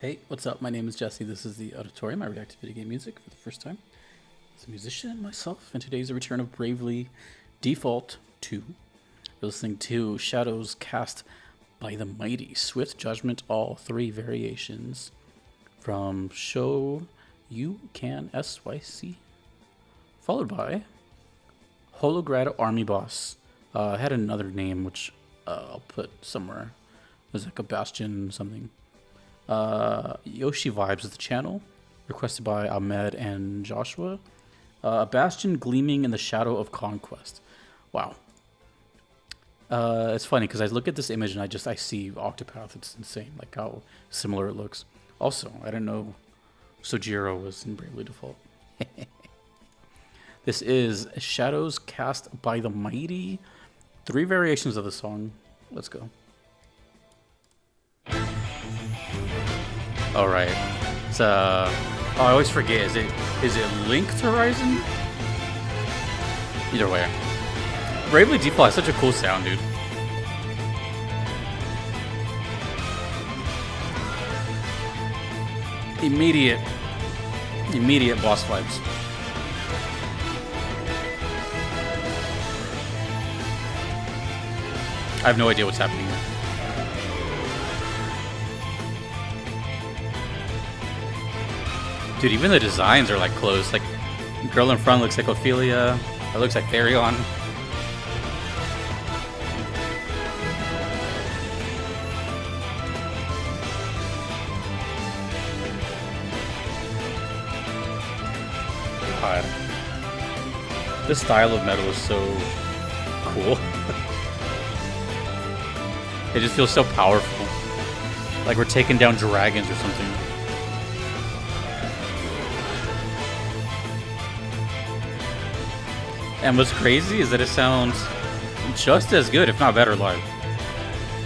Hey, what's up? My name is Jesse. This is the Auditorium. I react to video game music for the first time as a musician myself, and today's a return of Bravely Default 2. You're listening to Shadows Cast by the Mighty, Swift Judgment, all three variations from Show You Can SYC, followed by Holograd Army Boss. Had another name which I'll put somewhere. It was like a Bastion something. Yoshi Vibes is the channel, requested by Ahmed and Joshua. A bastion gleaming in the shadow of conquest. Wow. It's funny because I look at this image and I see Octopath. It's insane, like how similar it looks. Also, I didn't know Sojiro was in Bravely Default. This is Shadows Cast by the Mighty. Three variations of the song. Let's go. All right. It's I always forget. Is it Linked Horizon? Either way, Bravely Default has such a cool sound, dude. Immediate boss vibes. I have no idea what's happening here. Dude, even the designs are like close. Like, girl in front looks like Ophelia. It looks like Therion. God. This style of metal is so cool. It just feels so powerful. Like we're taking down dragons or something. And what's crazy is that it sounds just as good, if not better, live.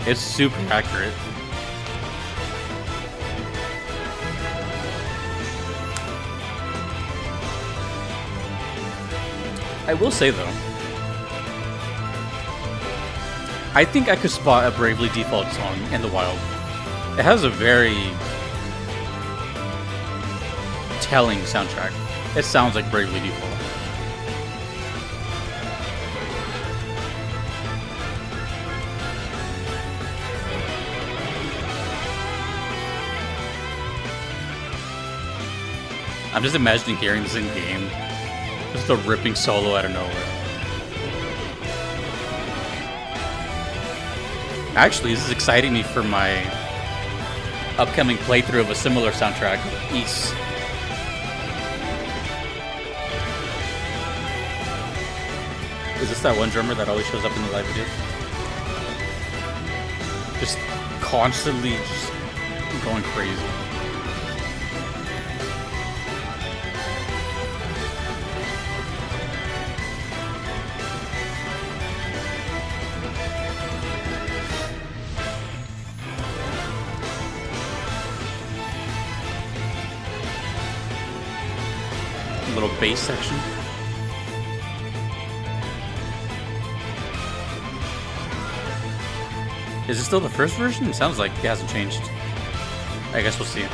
It's super accurate. I will say though, I think I could spot a Bravely Default song in the wild. It has a very telling soundtrack. It sounds like Bravely Default. I'm just imagining hearing this in game. Just a ripping solo out of nowhere. Actually, this is exciting me for my upcoming playthrough of a similar soundtrack, East. Is this that one drummer that always shows up in the live videos? Just constantly just going crazy. Little bass section. Is it still the first version? It sounds like it hasn't changed. I guess we'll see.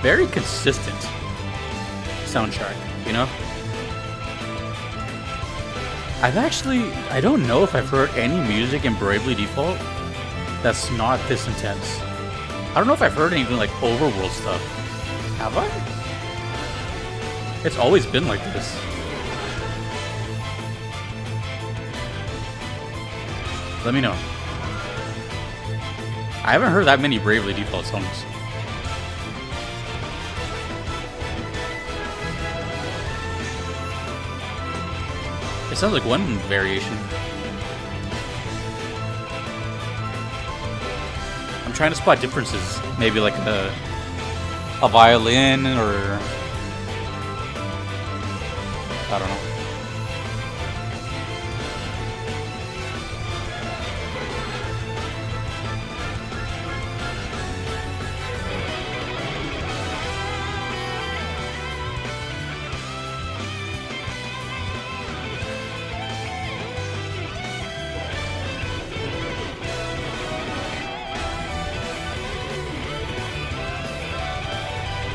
Very consistent soundtrack, you know? I don't know if I've heard any music in Bravely Default that's not this intense. I don't know if I've heard anything like overworld stuff. Have I? It's always been like this. Let me know. I haven't heard that many Bravely Default songs. It sounds like one variation. I'm trying to spot differences. Maybe like a violin or I don't know.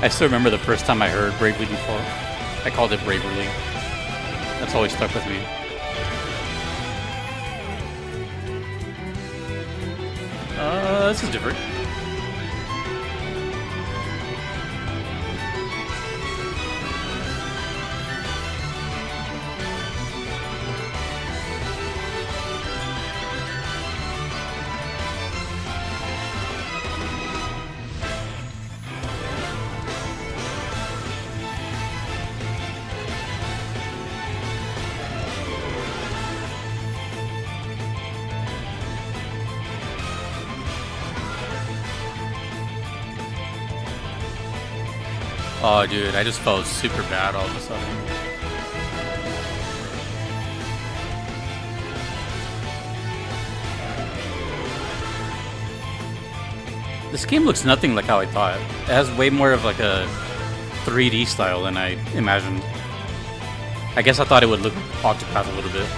I still remember the first time I heard Bravely Default. I called it Braverly. That's always stuck with me. This is different. Oh, dude, I just felt super bad all of a sudden. This game looks nothing like how I thought. It has way more of like a 3D style than I imagined. I guess I thought it would look Octopath a little bit.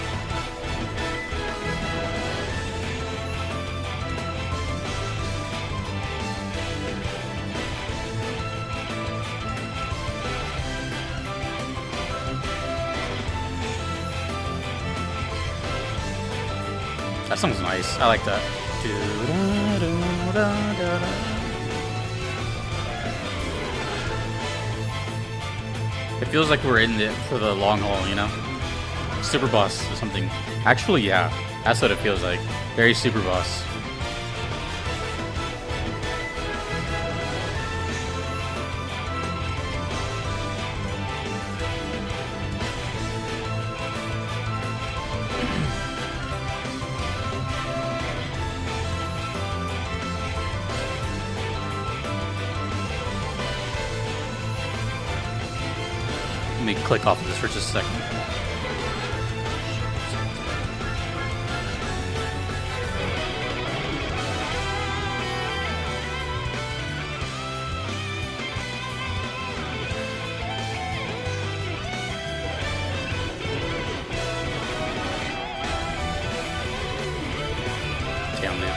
That song's nice. I like that. It feels like we're in it for the long haul, you know? Super Boss or something. Actually, yeah. That's what it feels like. Very Super Boss. Let me click off of this for just a second. Damn, dude.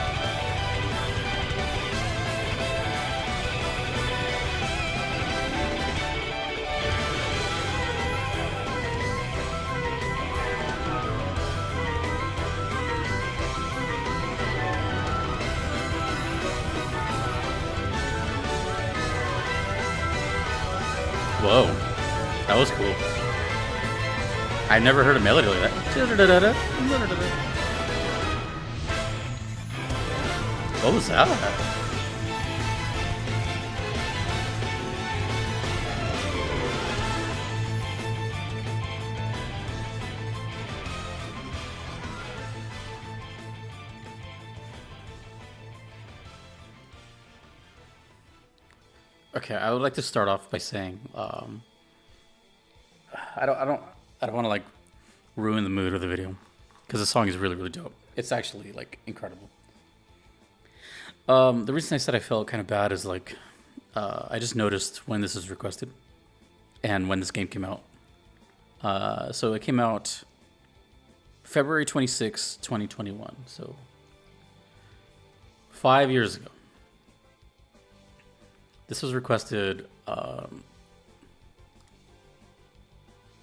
Whoa, that was cool. I never heard a melody like that. What was that? Okay, I would like to start off by saying, I don't want to like ruin the mood of the video because the song is really, really dope. It's actually like incredible. The reason I said I felt kind of bad is like, I just noticed when this was requested and when this game came out. So it came out February 26, 2021. So 5 years ago. This was requested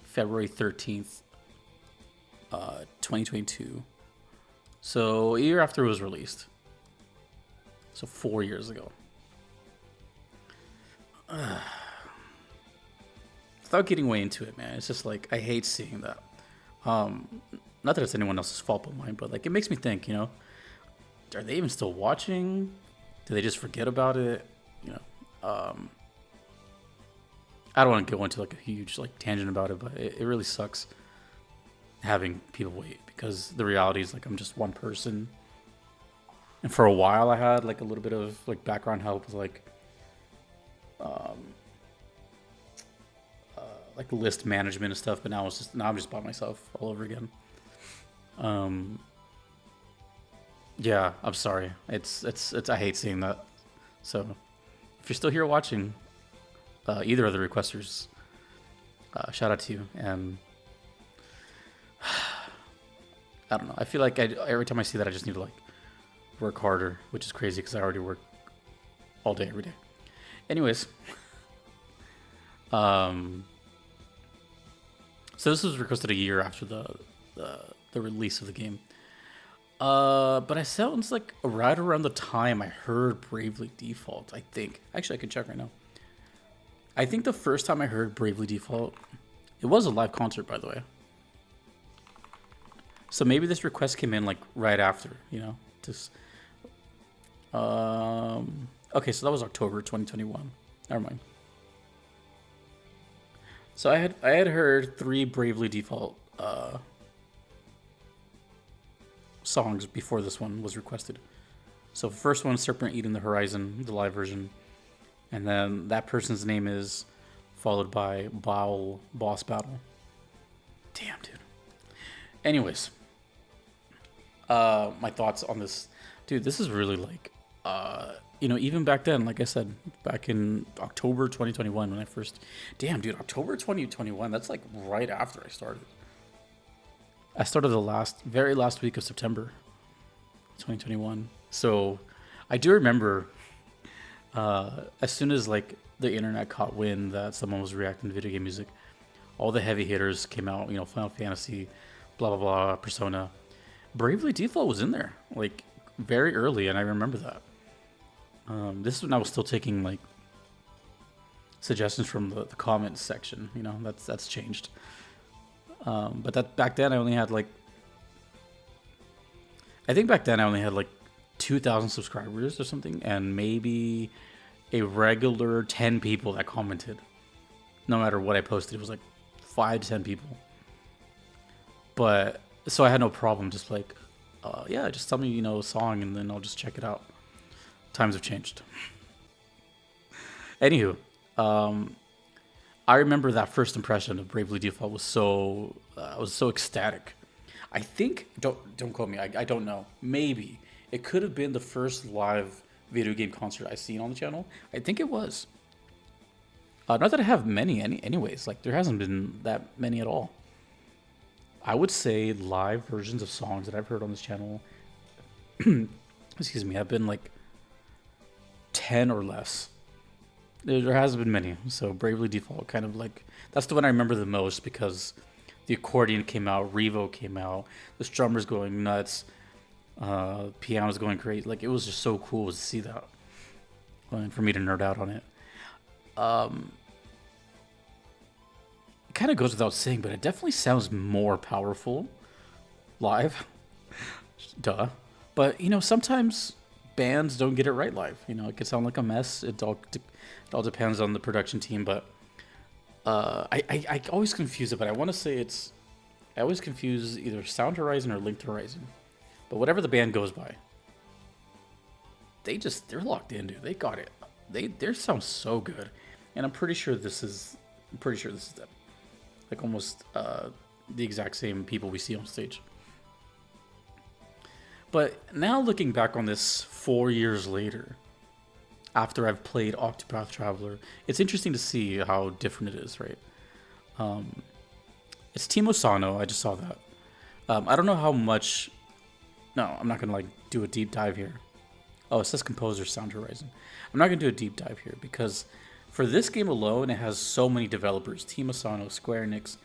February 13th, 2022. So a year after it was released. So 4 years ago. Without getting way into it, man, it's just like, I hate seeing that. Not that it's anyone else's fault but mine, but like, it makes me think, you know, are they even still watching? Do they just forget about it? You know, I don't want to go into like a huge like tangent about it, but it really sucks having people wait because the reality is like I'm just one person, and for a while I had like a little bit of like background help with like list management and stuff, but now I'm just by myself all over again. Yeah, I'm sorry. It's I hate seeing that. So if you're still here watching, either of the requesters, shout out to you. And I don't know. I feel like every time I see that, I just need to like work harder, which is crazy because I already work all day, every day. Anyways, Um, so this was requested a year after the release of the game. But it sounds like right around the time I heard Bravely Default, I think. Actually, I can check right now. I think the first time I heard Bravely Default, it was a live concert, by the way. So maybe this request came in like right after, you know. Just okay, so that was October 2021. Never mind. So I had heard 3 Bravely Default songs before this one was requested. So first one, Serpent Eating the Horizon, the live version, and then that person's name is followed by Bowl Boss Battle. Damn, dude. Anyways, my thoughts on this, dude. This is really like, you know, even back then, like I said, back in October 2021 when I first, damn, dude, October 2021. That's like right after I started. I started the very last week of September 2021. So I do remember as soon as like the internet caught wind that someone was reacting to video game music, all the heavy hitters came out, you know, Final Fantasy, blah, blah, blah, Persona. Bravely Default was in there, like very early, and I remember that. This is when I was still taking like suggestions from the comments section, you know, that's changed. But that back then I only had like, I think back then I only had like 2,000 subscribers or something, and maybe a regular 10 people that commented. No matter what I posted, it was like 5 to 10 people. But so I had no problem just like, yeah, just tell me, you know, a song and then I'll just check it out. Times have changed. Anywho, I remember that first impression of Bravely Default was I was so ecstatic. I think don't quote me. I don't know. Maybe it could have been the first live video game concert I seen on the channel. I think it was. Not that I have many anyways. Like there hasn't been that many at all. I would say live versions of songs that I've heard on this channel, excuse me, have been like 10 or less. There hasn't been many, so Bravely Default kind of like, that's the one I remember the most because the accordion came out, Revo came out, the strummer's going nuts, piano's going great. Like it was just so cool to see that, and for me to nerd out on it. It kind of goes without saying, but it definitely sounds more powerful live. Duh. But you know, sometimes bands don't get it right live. You know, it could sound like a mess. It all depends on the production team, but I always confuse it. But I want to say I always confuse either Sound Horizon or Linked Horizon. But whatever the band goes by, they're locked in, dude. They got it. Their sound so good, and I'm pretty sure this is them. Like almost the exact same people we see on stage. But now looking back on this 4 years later, after I've played Octopath Traveler, it's interesting to see how different it is, right? It's Team Osano, I just saw that. I don't know how much... No, I'm not going to like do a deep dive here. Oh, it says Composer Sound Horizon. I'm not going to do a deep dive here because for this game alone, it has so many developers. Team Asano, Square Enix,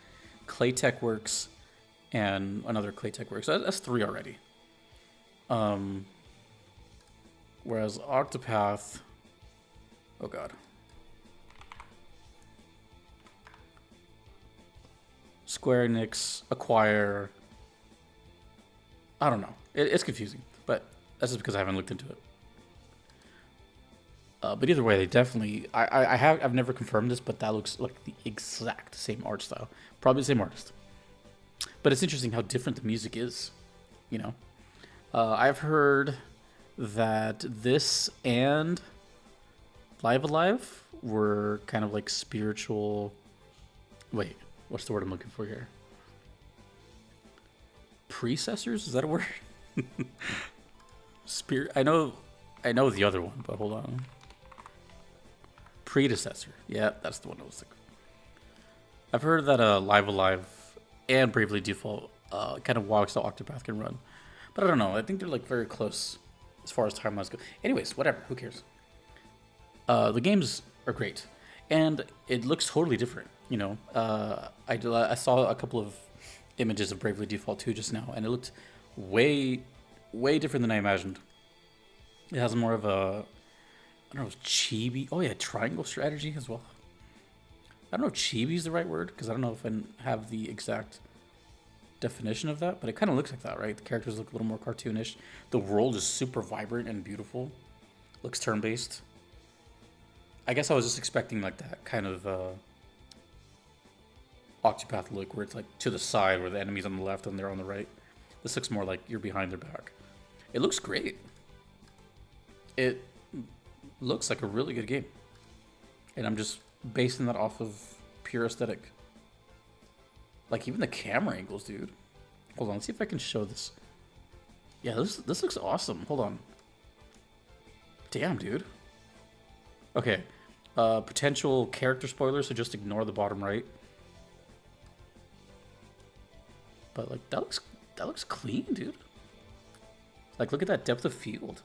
Claytek Works, and another Claytek Works. That's 3 already. Whereas Octopath... Oh, God. Square Enix, Acquire... I don't know. It's confusing, but that's just because I haven't looked into it. But either way, they definitely... I've never confirmed this, but that looks like the exact same art style. Probably the same artist. But it's interesting how different the music is, you know? I've heard that this and Live Alive were kind of like spiritual... Wait, what's the word I'm looking for here? Predecessors? Is that a word? I know the other one, but hold on. Predecessor. Yeah, that's the one I was thinking. I've heard that Live Alive and Bravely Default kind of walks the Octopath can run. But I don't know. I think they're like very close as far as timelines go. Anyways, whatever. Who cares? The games are great. and it looks totally different. You know, I saw a couple of images of Bravely Default 2 just now, and it looked way different than I imagined. It has more of a, I don't know, chibi. Oh yeah, triangle strategy as well. I don't know if chibi is the right word because I don't know if I have the exact definition of that, but it kind of looks like that, right? The characters look a little more cartoonish. The world is super vibrant and beautiful. Looks turn-based. I guess I was just expecting like that kind of Octopath look where it's like to the side where the enemy's on the left and they're on the right. This looks more like you're behind their back. It looks great. It looks like a really good game. And I'm just basing that off of pure aesthetic. Like even the camera angles, dude. Hold on, let's see if I can show this. Yeah, this looks awesome. Hold on. Damn, dude. Okay. Potential character spoilers, so just ignore the bottom right. But like that looks clean, dude. Like look at that depth of field.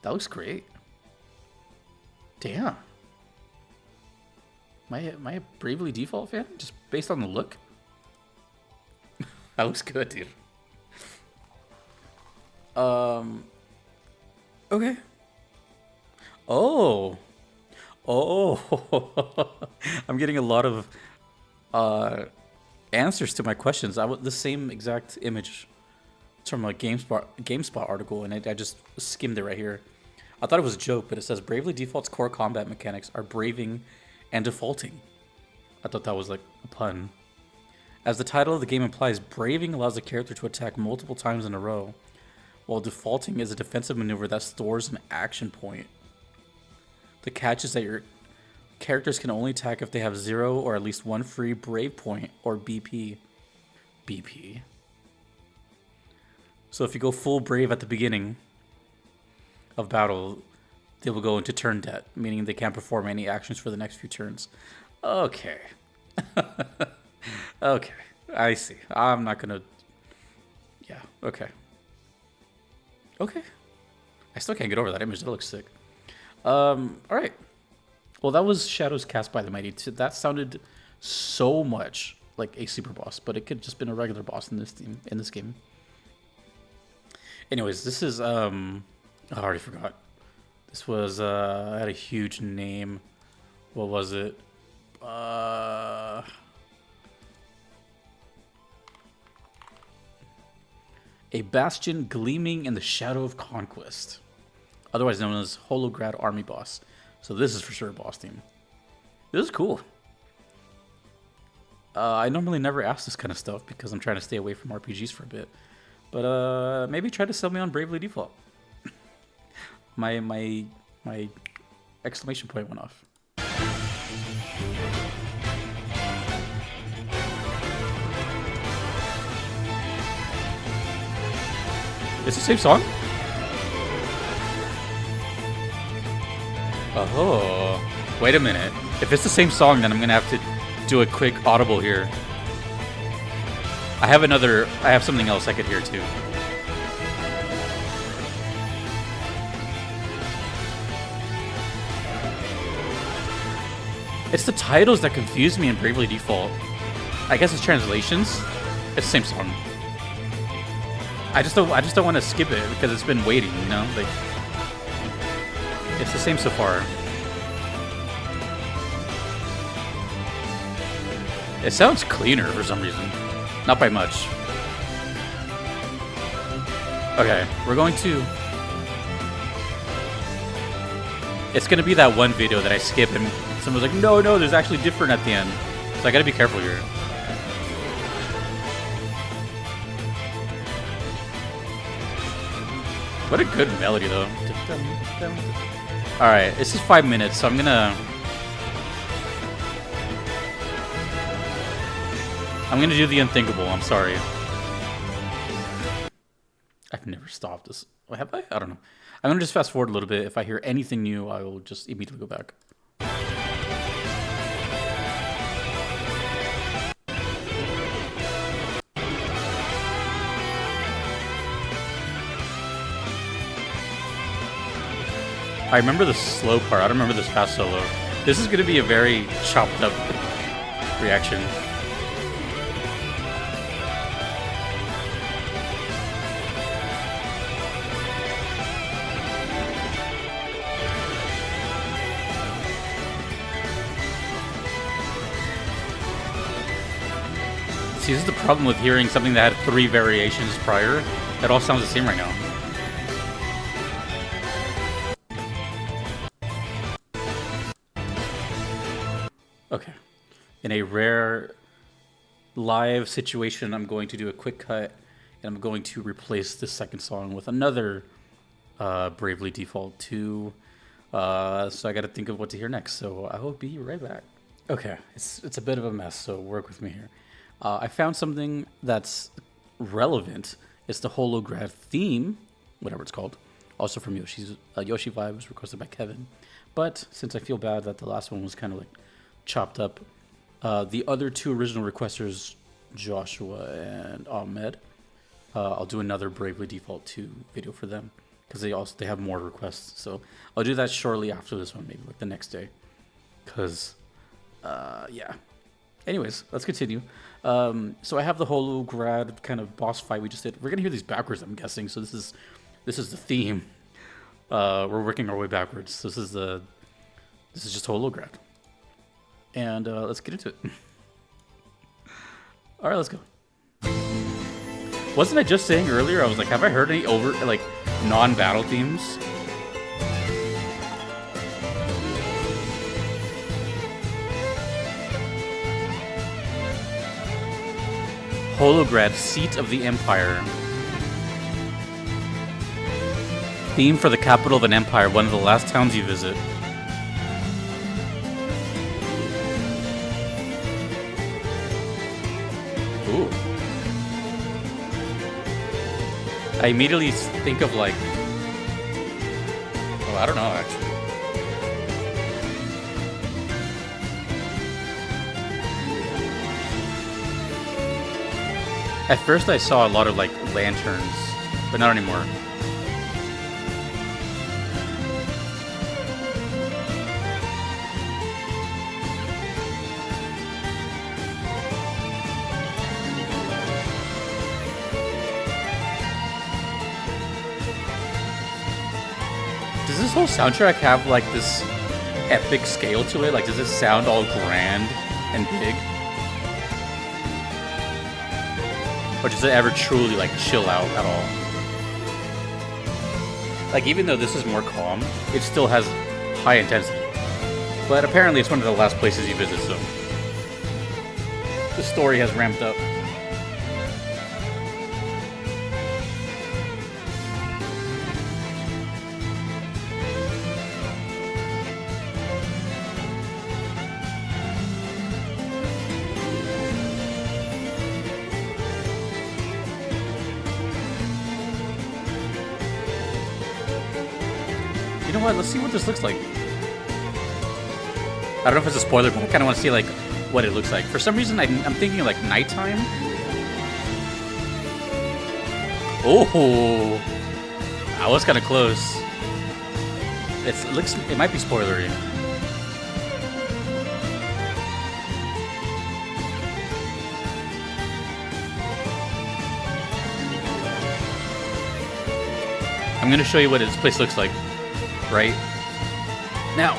That looks great. Damn. Am I a Bravely Default fan? Just based on the look? That looks good, dude. Okay. Oh. I'm getting a lot of answers to my questions. The same exact image. It's from a GameSpot article, and I just skimmed it right here. I thought it was a joke, but it says Bravely Default's core combat mechanics are braving and defaulting. I thought that was like a pun. As the title of the game implies, braving allows the character to attack multiple times in a row, while defaulting is a defensive maneuver that stores an action point. The catch is that your characters can only attack if they have 0 or at least 1 free brave point, or BP. BP. So if you go full brave at the beginning of battle, they will go into turn debt, meaning they can't perform any actions for the next few turns. Okay. Okay, I see. I'm not gonna... Yeah, okay. Okay. I still can't get over that image. That looks sick. Alright. Well, that was Shadows Cast by the Mighty. That sounded so much like a super boss, but it could have just been a regular boss in this game. Anyways, this is... I already forgot. This was, I had a huge name. What was it? A bastion gleaming in the shadow of conquest. Otherwise known as Holograd Army Boss. So this is for sure a boss team. This is cool. I normally never ask this kind of stuff because I'm trying to stay away from RPGs for a bit. But maybe try to sell me on Bravely Default. My exclamation point went off. It's the same song? Oh, wait a minute. If it's the same song, then I'm gonna have to do a quick audible here. I have something else I could hear too. It's the titles that confuse me in Bravely Default. I guess it's translations. It's the same song. I just don't want to skip it because it's been waiting, you know? Like, it's the same so far. It sounds cleaner for some reason. Not by much. Okay, we're going to... It's gonna be that one video that I skip and someone's like, no, there's actually different at the end. So I gotta be careful here. What a good melody, though. Alright, this is 5 minutes, so I'm gonna do the unthinkable, I'm sorry. I've never stopped this. Have I? I don't know. I'm gonna just fast forward a little bit. If I hear anything new, I will just immediately go back. I remember the slow part. I don't remember this fast solo. This is gonna be a very chopped up reaction. See, this is the problem with hearing something that had 3 variations prior. It all sounds the same right now. Okay. In a rare live situation, I'm going to do a quick cut, and I'm going to replace the second song with another Bravely Default 2. So I got to think of what to hear next. So I will be right back. Okay, it's a bit of a mess, so work with me here. I found something that's relevant. It's the Holograd theme, whatever it's called, also from Yoshi's Yoshi Vibes, requested by Kevin. But since I feel bad that the last one was kind of like chopped up, the other 2 original requesters, Joshua and Ahmed, I'll do another Bravely Default 2 video for them because they have more requests. So I'll do that shortly after this one, maybe like the next day. Because yeah. Anyways, let's continue. So I have the Holograd kind of boss fight we just did. We're gonna hear these backwards, I'm guessing. So this is the theme. We're working our way backwards. This is just Holograd. And let's get into it. All right, let's go. Wasn't I just saying earlier? I was like, have I heard any non-battle themes? Holograd, Seat of the Empire. Theme for the capital of an empire, one of the last towns you visit. Ooh. I immediately think of like... Oh, I don't know, actually. At first I saw a lot of like lanterns, but not anymore. Does this whole soundtrack have like this epic scale to it? Like, does it sound all grand and big? Or does it ever truly, like, chill out at all? Like, even though this is more calm, it still has high intensity. But apparently it's one of the last places you visit, so... the story has ramped up. You know what? Let's see what this looks like. I don't know if it's a spoiler, but I kind of want to see like what it looks like. For some reason, I'm thinking like nighttime. Oh, I was kind of close. It might be spoilery. I'm gonna show you what this place looks like. Right now.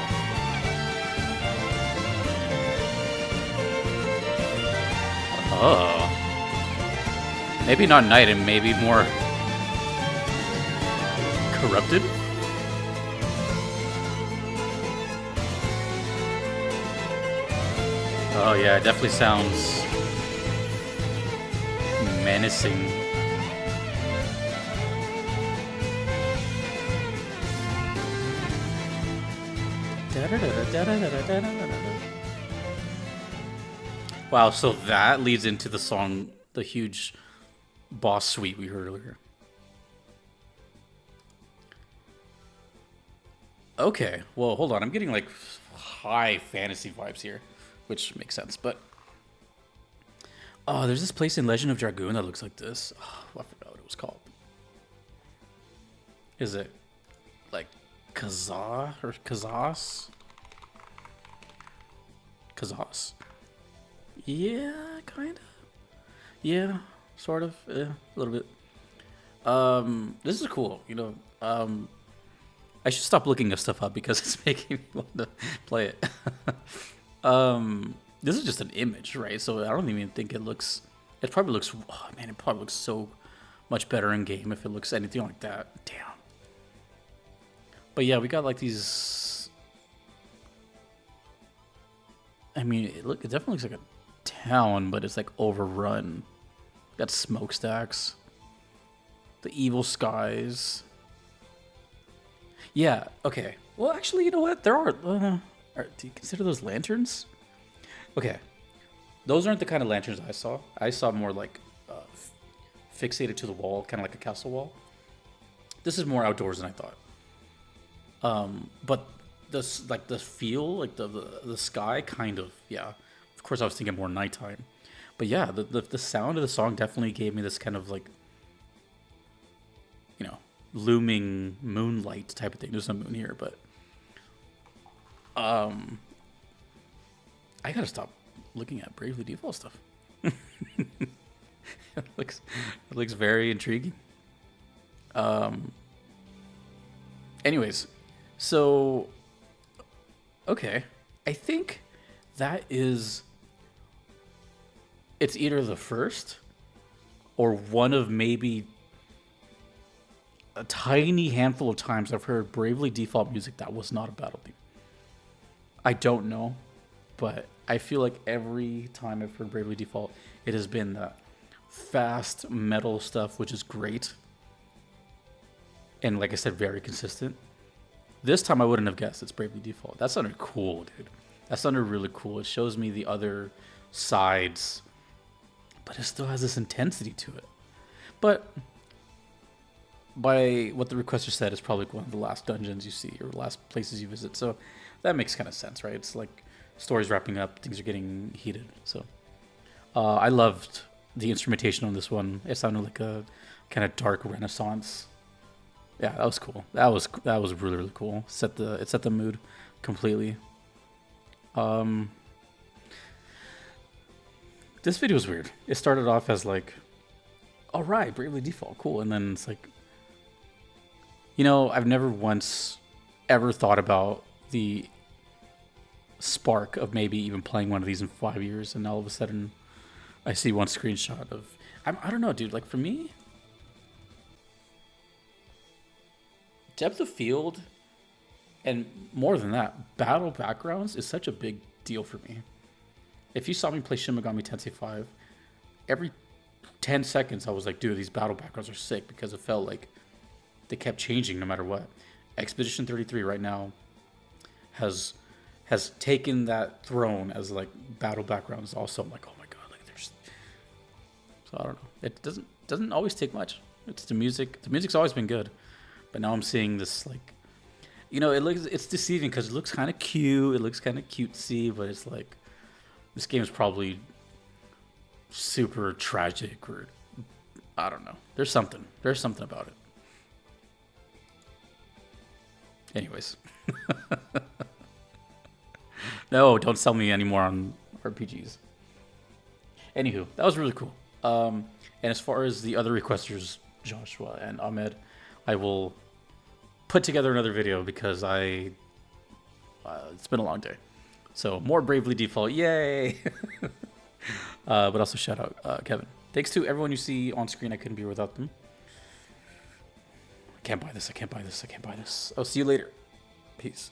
Oh, maybe not night and maybe more corrupted. Oh yeah, it definitely sounds menacing. Wow, so that leads into the song, the huge boss suite we heard earlier. Okay, well, hold on. I'm getting like high fantasy vibes here, which makes sense, but... Oh, there's this place in Legend of Dragoon that looks like this. Oh, I forgot what it was called. Is it like Kazaa or Kazas? Kazas. Yeah, kind of. Yeah, sort of. A little bit. This is cool. I should stop looking this stuff up because it's making me want to play it. This is just an image, right? So I don't even think it looks. It probably looks. Oh man, it probably looks so much better in game if it looks anything like that. Damn. But yeah, we got like these. I mean, it definitely looks like a town, but it's like overrun. Got smokestacks. The evil skies. Yeah. Okay. Well, actually, you know what? There are. Do you consider those lanterns? Okay. Those aren't the kind of lanterns I saw. I saw more like fixated to the wall, kind of like a castle wall. This is more outdoors than I thought. But this, like the feel, like the sky, kind of, yeah. Of course, I was thinking more nighttime, but yeah, the sound of the song definitely gave me this kind of like, looming moonlight type of thing. There's no moon here, but I gotta stop looking at Bravely Default stuff. It looks very intriguing. Anyways, so okay, I think that is. It's either the first or one of maybe a tiny handful of times I've heard Bravely Default music that was not a battle theme. I don't know, but I feel like every time I've heard Bravely Default, it has been that fast metal stuff, which is great. And like I said, very consistent. This time I wouldn't have guessed it's Bravely Default. That sounded cool, dude. That sounded really cool. It shows me the other sides, but it still has this intensity to it. But by what the requester said, it's probably one of the last dungeons you see or last places you visit. So that makes kind of sense, right? It's like story's wrapping up, things are getting heated. So I loved the instrumentation on this one. It sounded like a kind of dark Renaissance. Yeah, that was cool. That was really, really cool. It set the mood completely. This video was weird. It started off as like, all right, Bravely Default, cool, and then it's like, I've never once ever thought about the spark of maybe even playing one of these in 5 years, and all of a sudden, I see one screenshot of. I don't know, dude. Like for me, depth of field, and more than that, battle backgrounds is such a big deal for me. If you saw me play Shin Megami Tensei 5, every 10 seconds I was like, dude, these battle backgrounds are sick, because it felt like they kept changing no matter what. Expedition 33 right now has taken that throne as like battle backgrounds also. I'm like, oh my god, like there's. So I don't know. It doesn't always take much. It's the music. The music's always been good, but now I'm seeing this like, it's deceiving because it looks kind of cute. It looks kind of cutesy, but it's like, this game is probably super tragic, or I don't know. There's something about it. Anyways. No, don't sell me anymore on RPGs. Anywho, that was really cool. And as far as the other requesters, Joshua and Ahmed, I will put together another video because it's been a long day. So more Bravely Default, yay! But also shout out Kevin. Thanks to everyone you see on screen. I couldn't be without them. I can't buy this. I'll see you later. Peace.